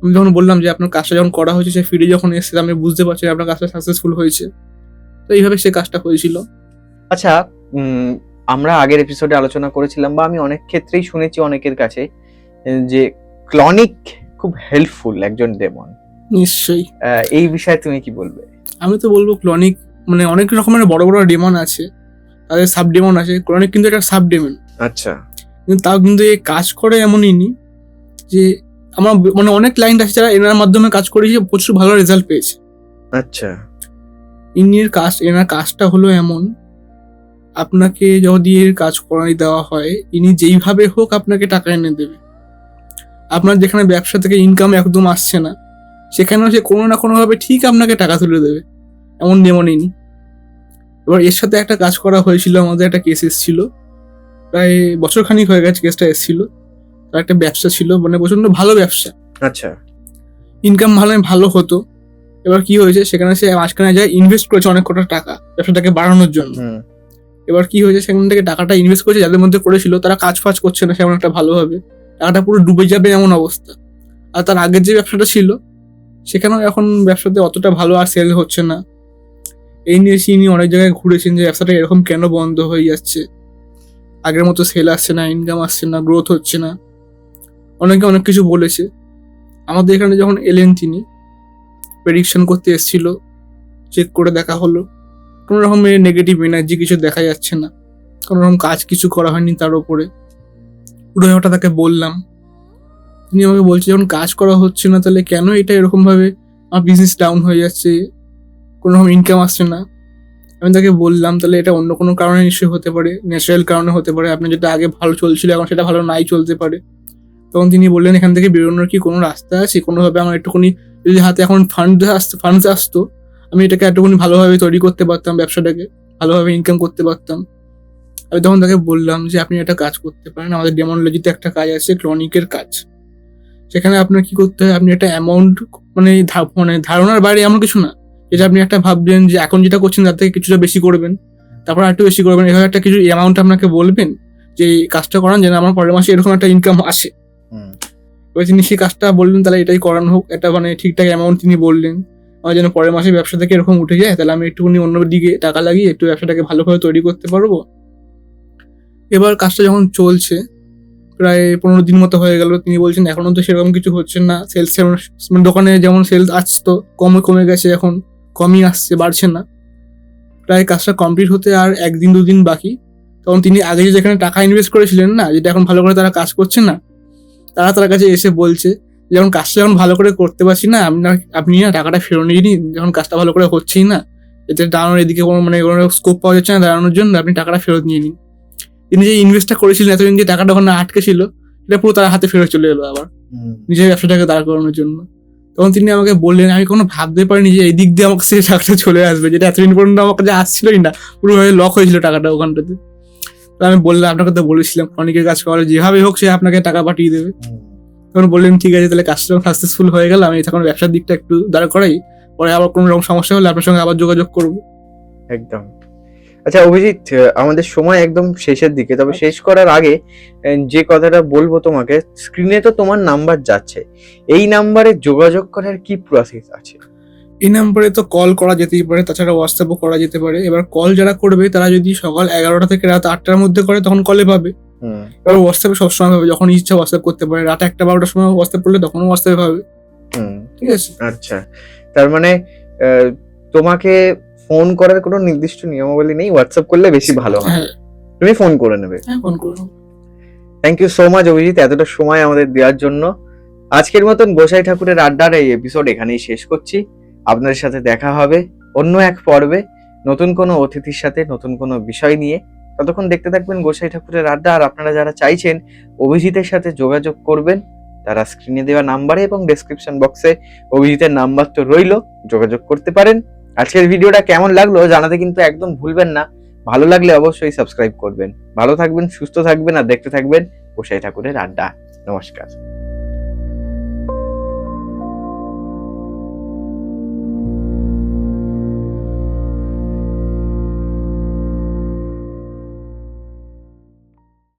আমি যখন বললাম যে আপনার কাজটা যখন করা হয়েছে, সে ফিরে যখন এসেছে, আমি বুঝতে পারছি আপনার কাজটা সাকসেসফুল হয়েছে। তো এইভাবে সে কাজটা হয়েছিল। আচ্ছা, আমরা আগের এপিসোডে আলোচনা করেছিলাম, বা আমি অনেক ক্ষেত্রেই শুনেছি অনেকের কাছে, যে ক্লনিক খুব হেল্পফুল একজন ডেমন। নিশ্চয়ই। এই বিষয়ে তুমি কি বলবে? আমি তো বলবো ক্লনিক মানে অনেক রকমের বড় বড় ডেমন আছে, তাদের সাব ডেমন আছে, ক্লনিক কিন্তু একটা সাব ডেমন। আচ্ছা। কিন্তু তাও কিন্তু এই কাজ করে এমনই নি যে আমার মানে অনেক ক্লায়েন্ট আছে যারা এনার মাধ্যমে কাজ করেছে, প্রচুর ভালো রেজাল্ট পেয়েছে। আচ্ছা। এনার কাজটা হলো এমন, আপনাকে যদি এর কাজ করাই দেওয়া হয়, ইনি যেইভাবে হোক আপনাকে টাকা এনে দেবে। আপনার যেখানে ব্যবসা থেকে ইনকাম একদম আসছে না, সেখানেও সে কোনো না কোনোভাবে ঠিক আপনাকে টাকা তুলে দেবে, এমন ডেমন ইনি। এবার এর সাথে একটা কাজ করা হয়েছিল, আমাদের একটা কেস এসেছিল, প্রায় বছরখানিক হয়ে গেছে কেসটা এসেছিল। তার একটা ব্যবসা ছিল, মানে প্রচন্ড ভালো ব্যবসা, আচ্ছা। ইনকাম ভালো হতো। এবার কি হয়েছে, সেখানে সে মাঝখানে যায় ইনভেস্ট করেছে অনেক কটা টাকা ব্যবসাটাকে বাড়ানোর জন্য। এবার কি হয়েছে, সেখান থেকে টাকাটা ইনভেস্ট করেছে, যাদের মধ্যে করেছিল তারা কাজ ফাজ করছে না সেমন একটা ভালোভাবে, টাকাটা পুরো ডুবে যাবে এমন অবস্থা। আর তার আগের যে ব্যবসাটা ছিল, সেখানেও এখন ব্যবসাতে অতটা ভালো আর সেল হচ্ছে না। এই নিয়ে তিনি অনেক জায়গায় ঘুরেছেন যে ব্যবসাটা এরকম কেন বন্ধ হয়ে যাচ্ছে, আগের মতো সেল আসছে না, ইনকাম আসছে না, গ্রোথ হচ্ছে না। অনেকে অনেক কিছু বলেছে। আমাদের এখানে যখন এলেন, তিনি প্রেডিকশন করতে এসেছিল, চেক করে দেখা হলো, কোনো রকমের নেগেটিভ এনার্জি কিছু দেখা যাচ্ছে না, কোনো রকম কাজ কিছু করা হয়নি তার উপরে। পুরো ব্যাপারটা তাকে বললাম, তিনি আমাকে বলছে যখন কাজ করা হচ্ছে না, তাহলে কেন এটা এরকম ভাবে আমার বিজনেস ডাউন হয়ে যাচ্ছে, কোনো রকম ইনকাম আসছে না। আমি তাকে বললাম তাহলে এটা অন্য কোনো কারণে নিশ্চয়ই হতে পারে, ন্যাচারাল কারণে হতে পারে, আপনার যেটা আগে ভালো চলছিল এখন সেটা ভালো নাই চলতে পারে। তখন তিনি বললেন এখান থেকে বেরোনোর কি কোনো রাস্তা আছে, কোনোভাবে আমার একটুখানি যদি হাতে এখন ফান্ডস আসতো, আমি এটাকে একটুখানি ভালোভাবে তৈরি করতে পারতাম, ব্যবসাটাকে ভালোভাবে ইনকাম করতে পারতাম। আমি তখন তাকে বললাম যে আপনি একটা কাজ করতে পারেন, আমাদের ডেমোনলজিতে একটা কাজ আছে ক্লনিকের কাজ, সেখানে আপনার কি করতে হয়, আপনি একটা অ্যামাউন্ট মানে ধারণার বাইরে এমন কিছু না, যেটা আপনি একটা ভাববেন যে এখন যেটা করছেন তার থেকে কিছুটা বেশি করবেন, তারপর একটু বেশি করবেন, এভাবে একটা কিছু অ্যামাউন্ট আপনাকে বলবেন যে এই কাজটা করান যেন আমার পরের মাসে এরকম একটা ইনকাম আসে। এবার তিনি সেই কাজটা বললেন তাহলে এটাই করানো হোক, একটা মানে ঠিকঠাক অ্যামাউন্ট তিনি বললেন, আমার যেন পরের মাসে ব্যবসা থেকে এরকম উঠে যায়, তাহলে আমি একটুখানি অন্য দিকে টাকা লাগিয়ে একটু ব্যবসাটাকে ভালোভাবে তৈরি করতে পারবো। এবার কাজটা যখন চলছে, প্রায় 15 দিন মতো হয়ে গেল, তিনি বলছেন এখনো তো সেরকম কিছু হচ্ছে না, সেলস মানে দোকানে যেমন সেলস আসতো কমে গেছে, এখন কমই আসছে, বাড়ছে না। প্রায় কাজটা কমপ্লিট হতে আর 1-2 দিন বাকি। তখন তিনি আগে যেখানে টাকা ইনভেস্ট করেছিলেন না, যেটা এখন ভালো করে তারা কাজ করছে না, তার কাছে এসে বলছে যখন কাজটা যখন ভালো করে করতে পারছি না, আপনি না টাকাটা ফেরত নিয়ে নিন, যখন কাজটা ভালো করে হচ্ছেই না, এতে দাঁড়ানোর এদিকে কোনো মানে কোনো স্কোপ পাওয়া যাচ্ছে না দাঁড়ানোর জন্য, আপনি টাকাটা ফেরত নিয়ে নিন। তিনি যে ইনভেস্টটা করেছিলেন এতদিন, যে টাকাটা ওখানে আটকে ছিল, এটা পুরো তার হাতে ফেরত চলে এলো আবার নিজের ব্যবসাটাকে দাঁড় করানোর জন্য। তখন তিনি আমাকে বললেন আমি কোনো ভাবতে পারিনি যে এই দিক দিয়ে আমাকে সেই টাকাটা চলে আসবে, যেটা এতদিন পর্যন্ত আমার কাছে আসছিলই না, পুরোভাবে লক হয়েছিল টাকাটা ওখানটাতে। তো আমি বললাম আপনাকে তো বলেছিলাম অনেকের কাজ করালে যেভাবে হোক সে আপনাকে টাকা পাঠিয়ে দেবে। তখন বললেন ঠিক আছে, তাহলে কাজটা সাকসেসফুল হয়ে গেল, আমি তখন ব্যবসার দিকটা একটু দাঁড় করাই, পরে আবার কোনো রকম সমস্যা হলে আপনার সঙ্গে আবার যোগাযোগ করবো। একদম। আচ্ছা অভিজিৎ, আমাদের সময় একদম শেষের দিকে, তবে শেষ করার আগে যে কথাটা বলবো তোমাকে, স্ক্রিনে তো তোমার নাম্বার যাচ্ছে, এই নাম্বারে যোগাযোগ করার কি প্রসেস আছে? এই নাম্বারে তো কল করা যেতেই পারে, তাছাড়া হোয়াটসঅ্যাপও করা যেতে পারে। এবার কল যারা করবে তারা যদি সকাল 11টা থেকে রাত 8টার মধ্যে করে তখন কলে পাবে। এবার হোয়াটসঅ্যাপে সবসময় পাবে, যখন ইচ্ছা হোয়াটসঅ্যাপ করতে পারে, রাত 1টা-12টার সময় হোয়াটসঅ্যাপ করলে তখনও হোয়াটসঅ্যাপে পাবে। ঠিক আছে। আচ্ছা, তার মানে তোমাকে ফোন করার কোনো নির্দিষ্ট নিয়মাবলী নেই, হোয়াটসঅ্যাপ করলে বেশি ভালো হয়, তুমি ফোন করে নেবে। হ্যাঁ, ফোন করো। Thank you so much Abhijit, এতটা সময় আমাদের দেওয়ার জন্য। আজকের মতন গোসাই ঠাকুরের আড্ডার এই এপিসোড এখানেই শেষ করছি। আপনাদের সাথে দেখা হবে অন্য এক পর্বে, নতুন কোনো অতিথির সাথে, নতুন কোনো বিষয় নিয়ে। ততক্ষণ দেখতে থাকবেন গোসাই ঠাকুরের আড্ডা। আর আপনারা যারা চাইছেন অভিজিতের সাথে যোগাযোগ করবেন, তারা স্ক্রিনে দেওয়া নাম্বারে এবং ডেসক্রিপশন বক্সে অভিজিতের নাম্বার তো রইলো, যোগাযোগ করতে পারেন। আজকের ভিডিওটা কেমন লাগলো জানাতে কিন্তু একদম ভুলবেন না। ভালো লাগলে অবশ্যই সাবস্ক্রাইব করবেন। ভালো থাকবেন, সুস্থ থাকবেন আর দেখতে থাকবেন গোসাই ঠাকুরের আড্ডা। নমস্কার।